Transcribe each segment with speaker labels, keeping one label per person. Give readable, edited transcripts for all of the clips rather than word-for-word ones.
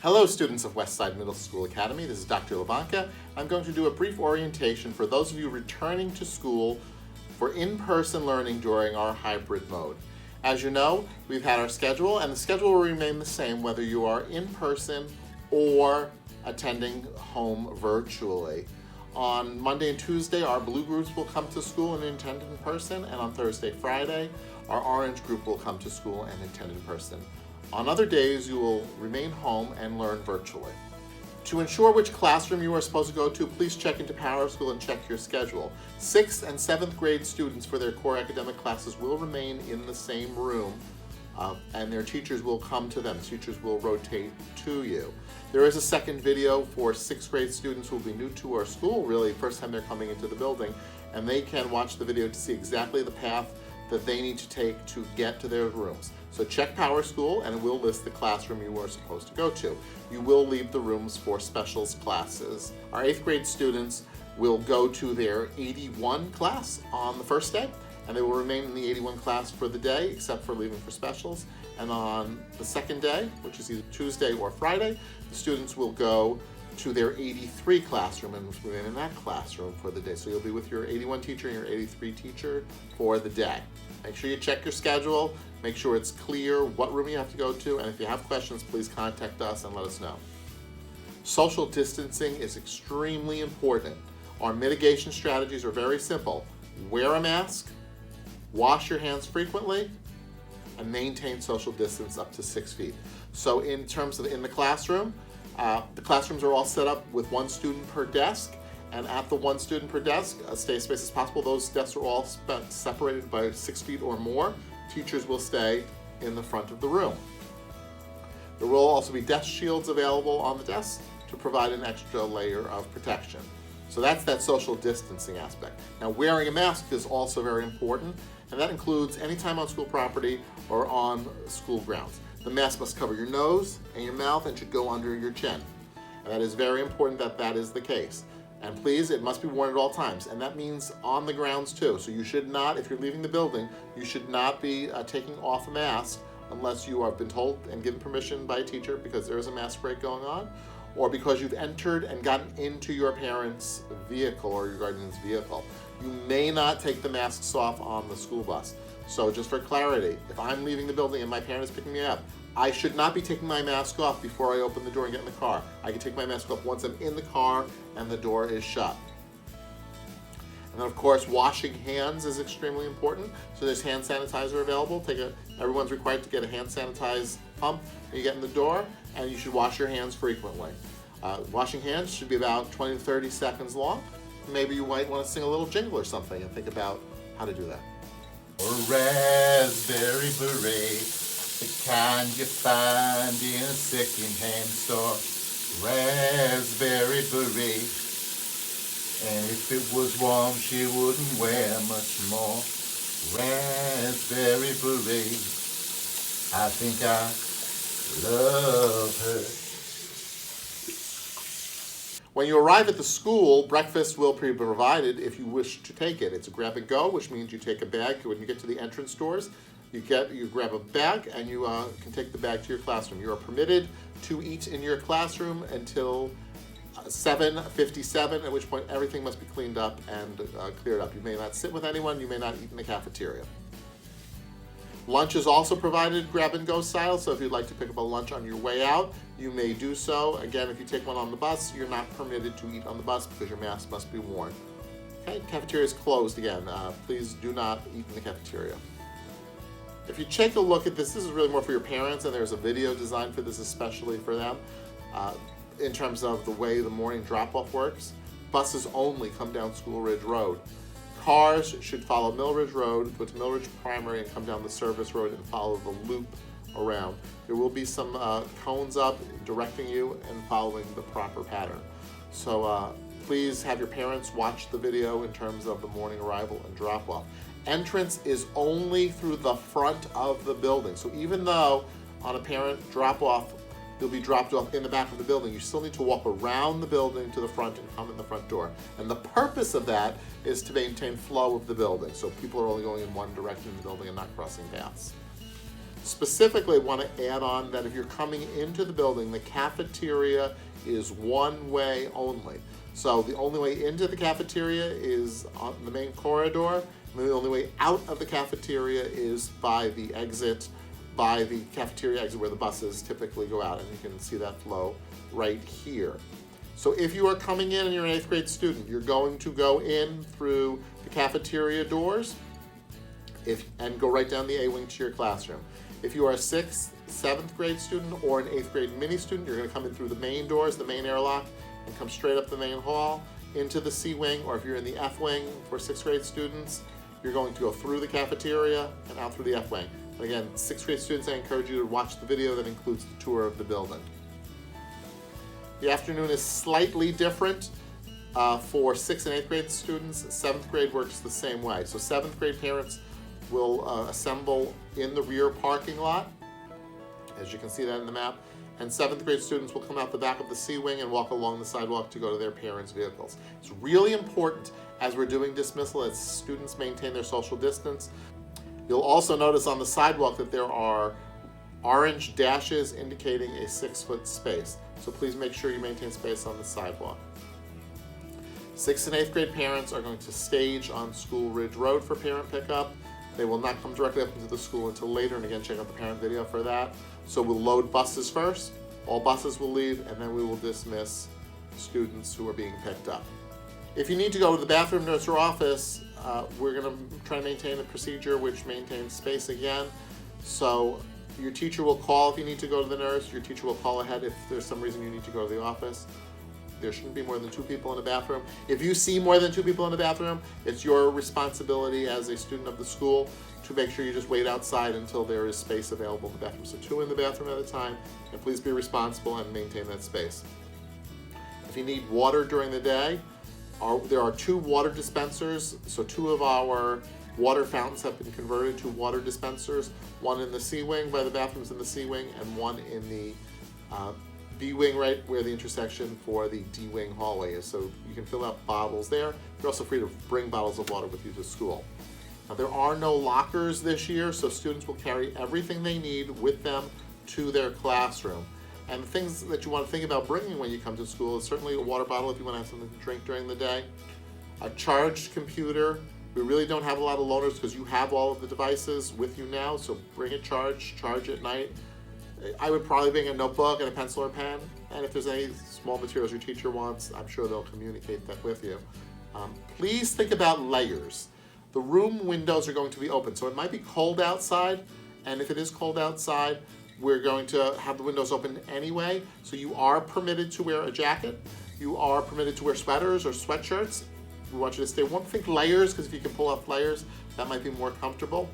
Speaker 1: Hello students of Westside Middle School Academy, this is Dr. Labanca. I'm going to do a brief orientation for those of you returning to school for in-person learning during our hybrid mode. As you know, we've had our schedule, and the schedule will remain the same whether you are in person or attending home virtually. On Monday and Tuesday, our blue groups will come to school and attend in person, and on Thursday, Friday, our orange group will come to school and attend in person. On other days, you will remain home and learn virtually. To ensure which classroom you are supposed to go to, please check into Power School and check your schedule. 6th and 7th grade students for their core academic classes will remain in the same room, and their teachers will come to them. Teachers will rotate to you. There is a second video for 6th grade students who will be new to our school, really first time they're coming into the building, and they can watch the video to see exactly the path that they need to take to get to their rooms. So check Power School and it will list the classroom you are supposed to go to. You will leave the rooms for specials classes. Our 8th grade students will go to their 81 class on the first day, and they will remain in the 81 class for the day except for leaving for specials. And on the second day, which is either Tuesday or Friday, the students will go to their 83 classroom and remain in that classroom for the day. So you'll be with your 81 teacher and your 83 teacher for the day. Make sure you check your schedule, make sure it's clear what room you have to go to, and if you have questions, please contact us and let us know. Social distancing is extremely important. Our mitigation strategies are very simple. Wear a mask, wash your hands frequently, and maintain social distance up to 6 feet. So in terms of in the classroom, the classrooms are all set up with 1 student per desk, and at the 1 student per desk, stay as spaced as possible. Those desks are all separated by 6 feet or more. Teachers will stay in the front of the room. There will also be desk shields available on the desk to provide an extra layer of protection. So that's that social distancing aspect. Now, wearing a mask is also very important, and that includes any time on school property or on school grounds. The mask must cover your nose and your mouth and should go under your chin. And that is very important that that is the case. And please, it must be worn at all times, and that means on the grounds too. So you should not, if you're leaving the building, you should not be taking off a mask unless you have been told and given permission by a teacher because there is a mask break going on, or because you've entered and gotten into your parent's vehicle or your guardian's vehicle. You may not take the masks off on the school bus. So just for clarity, if I'm leaving the building and my parent is picking me up, I should not be taking my mask off before I open the door and get in the car. I can take my mask off once I'm in the car and the door is shut. And then of course, washing hands is extremely important. So there's hand sanitizer available. Everyone's required to get a hand sanitize pump when you get in the door, and you should wash your hands frequently. Washing hands should be about 20 to 30 seconds long. Maybe you might want to sing a little jingle or something and think about how to do that. Or raspberry beret, the kind you find in a second-hand store. Raspberry beret, and if it was warm, she wouldn't wear much more. Raspberry beret, I think I love her. When you arrive at the school, breakfast will be provided if you wish to take it. It's a grab and go, which means you take a bag. When you get to the entrance doors, you grab a bag and you can take the bag to your classroom. You are permitted to eat in your classroom until 7:57, at which point everything must be cleaned up and cleared up. You may not sit with anyone, you may not eat in the cafeteria. Lunch is also provided grab and go style, so if you'd like to pick up a lunch on your way out, you may do so. Again, if you take one on the bus, you're not permitted to eat on the bus because your mask must be worn. Okay, cafeteria is closed again. Please do not eat in the cafeteria. If you take a look at this is really more for your parents, and there's a video designed for this especially for them, in terms of the way the morning drop-off works. Buses only come down School Ridge Road. Cars should follow Mill Ridge Road, go to Mill Ridge Primary and come down the service road and follow the loop around. There will be some cones up directing you and following the proper pattern. So please have your parents watch the video in terms of the morning arrival and drop-off. Entrance is only through the front of the building. So even though on a parent drop-off, you'll be dropped off in the back of the building, you still need to walk around the building to the front and come in the front door. And the purpose of that is to maintain flow of the building, so people are only going in one direction in the building and not crossing paths. Specifically, I want to add on that if you're coming into the building, the cafeteria is one way only. So the only way into the cafeteria is on the main corridor, and the only way out of the cafeteria is by the cafeteria exit where the buses typically go out, and you can see that flow right here. So if you are coming in and you're an 8th grade student, you're going to go in through the cafeteria doors and go right down the A-wing to your classroom. If you are a 6th, 7th grade student or an 8th grade mini student, you're going to come in through the main doors, the main airlock, and come straight up the main hall into the C-wing, or if you're in the F-wing for 6th grade students, you're going to go through the cafeteria and out through the F-wing. And again, 6th grade students, I encourage you to watch the video that includes the tour of the building. The afternoon is slightly different for 6th and 8th grade students. 7th grade works the same way. So 7th grade parents will assemble in the rear parking lot, as you can see that in the map, and 7th grade students will come out the back of the C-wing and walk along the sidewalk to go to their parents' vehicles. It's really important as we're doing dismissal, as students maintain their social distance. You'll also notice on the sidewalk that there are orange dashes indicating a 6-foot space. So please make sure you maintain space on the sidewalk. 6th and 8th grade parents are going to stage on School Ridge Road for parent pickup. They will not come directly up into the school until later, and again, check out the parent video for that. So we'll load buses first, all buses will leave, and then we will dismiss students who are being picked up. If you need to go to the bathroom, nurse, or office, we're going to try to maintain a procedure which maintains space again. So your teacher will call if you need to go to the nurse. Your teacher will call ahead if there's some reason you need to go to the office. There shouldn't be more than 2 people in a bathroom. If you see more than 2 people in a bathroom, it's your responsibility as a student of the school to make sure you just wait outside until there is space available in the bathroom. So 2 in the bathroom at a time, and please be responsible and maintain that space. If you need water during the day, there are 2 water dispensers. So 2 of our water fountains have been converted to water dispensers, one in the C-wing by the bathrooms in the C-wing, and one in the B-wing right where the intersection for the D-wing hallway is. So you can fill out bottles there. You're also free to bring bottles of water with you to school. Now, there are no lockers this year, so students will carry everything they need with them to their classroom. And the things that you want to think about bringing when you come to school is certainly a water bottle if you want to have something to drink during the day, a charged computer. We really don't have a lot of loaners because you have all of the devices with you now, so bring it charged, charge at night. I would probably bring a notebook and a pencil or pen, and if there's any small materials your teacher wants, I'm sure they'll communicate that with you. Please think about layers. The room windows are going to be open, so it might be cold outside, and if it is cold outside, we're going to have the windows open anyway, so you are permitted to wear a jacket. You are permitted to wear sweaters or sweatshirts. We want you to stay warm. Think layers, because if you can pull off layers, that might be more comfortable.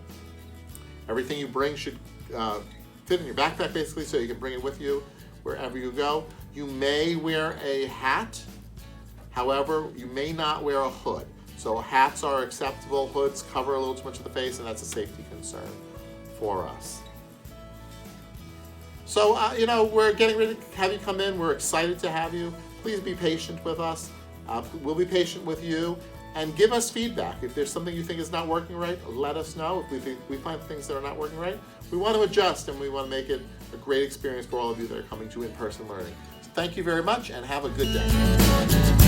Speaker 1: Everything you bring should fit in your backpack, basically, so you can bring it with you wherever you go. You may wear a hat. However, you may not wear a hood. So hats are acceptable. Hoods cover a little too much of the face, and that's a safety concern for us. So, we're getting ready to have you come in. We're excited to have you. Please be patient with us. We'll be patient with you, and give us feedback. If there's something you think is not working right, let us know. If we find things that are not working right, we want to adjust, and we want to make it a great experience for all of you that are coming to in-person learning. So thank you very much, and have a good day.